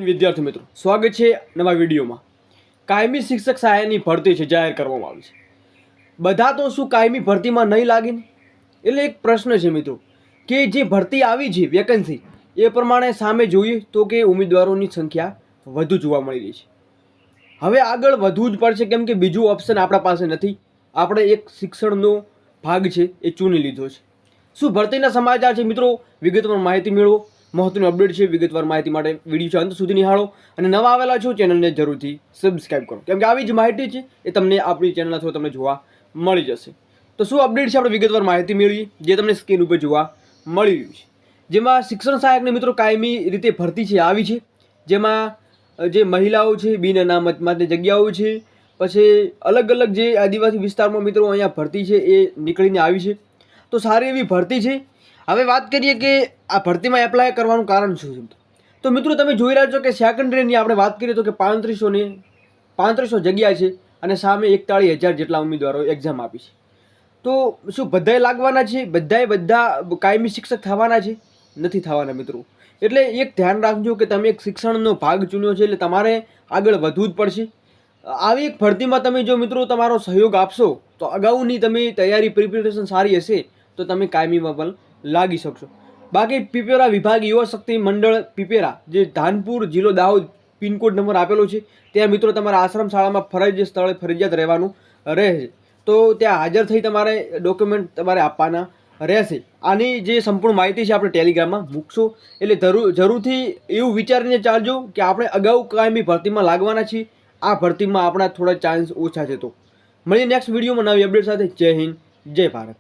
વિદ્યાર્થી મિત્રો, સ્વાગત છે નવા વિડીયોમાં. કાયમી શિક્ષક સહાયની ભરતી છે જાહેર કરવામાં આવી છે. બધા તો શું કાયમી ભરતીમાં નહીં લાગે ને? એટલે એક પ્રશ્ન છે મિત્રો કે જે ભરતી આવી છે વેકન્સી એ પ્રમાણે સામે જોઈએ તો કે ઉમેદવારોની સંખ્યા વધુ જોવા મળી રહી છે. હવે આગળ વધવું જ પડશે કેમ કે બીજું ઓપ્શન આપણા પાસે નથી. આપણે એક શિક્ષણનો ભાગ છે એ ચૂની લીધો છે. શું ભરતીના સમાચાર છે મિત્રો, વિગતવાર માહિતી મેળવો. મહત્વનું અપડેટ છે. વિગતવાર માહિતી માટે વિડીયો છે અંત સુધી નિહાળો અને નવા આવેલા છો ચેનલને જરૂરથી સબસ્ક્રાઈબ કરો કેમ કે આવી જ માહિતી છે એ તમને આપણી ચેનલ થ્રુ તમને જોવા મળી જશે. તો શું અપડેટ છે આપણે વિગતવાર માહિતી મેળવીએ જે તમને સ્ક્રીન ઉપર જોવા મળી રહ્યું છે. જેમાં શિક્ષણ સહાયકને મિત્રો કાયમી રીતે ભરતી છે આવી છે. જેમાં જે મહિલાઓ છે બિન અનામત માટે જગ્યાઓ છે, પછી અલગ અલગ જે આદિવાસી વિસ્તારમાં મિત્રો અહીંયા ભરતી છે એ નીકળીને આવી છે. તો સારી એવી ભરતી છે. હવે વાત કરીએ કે આ ભરતીમાં એપ્લાય કરવાનું કારણ શું છે. તો મિત્રો તમે જોઈ રહ્યા છો કે સેકન્ડરીની આપણે વાત કરીએ તો કે 3500 જગ્યા છે અને સામે 41,000 જેટલા ઉમેદવારો એક્ઝામ આપી છે. તો શું બધાએ લાગવાના છે? બધા કાયમી શિક્ષક થવાના છે? નથી થવાના મિત્રો. એટલે એક ધ્યાન રાખજો કે તમે એક શિક્ષણનો ભાગ ચૂન્યો છે એટલે તમારે આગળ વધવું જ પડશે. આવી એક ભરતીમાં તમે જો મિત્રો તમારો સહયોગ આપશો તો અગાઉની તમે તૈયારી પ્રિપેરેશન સારી હશે તો તમે કાયમીમાં પણ લાગી શકશો. બાકી પીપેરા વિભાગ યુવા શક્તિ મંડળ પીપેરા જે ધાનપુર જિલ્લો દાહોદ પિનકોડ નંબર આપેલો છે ત્યાં મિત્રો તમારા આશ્રમ શાળામાં ફરજિયાત સ્થળે ફરજિયાત રહેવાનું રહે છે. તો ત્યાં હાજર થઈ તમારે ડોક્યુમેન્ટ તમારે આપવાના રહેશે. આની જે સંપૂર્ણ માહિતી છે આપણે ટેલિગ્રામમાં મૂકશો એટલે જરૂરથી એવું વિચારીને ચાલજો કે આપણે અગાઉ કાયમી ભરતીમાં લાગવાના છીએ. આ ભરતીમાં આપણા થોડા ચાન્સ ઓછા છે. તો મળીએ નેક્સ્ટ વિડીયોમાં નવી અપડેટ સાથે. જય હિન્દ, જય ભારત.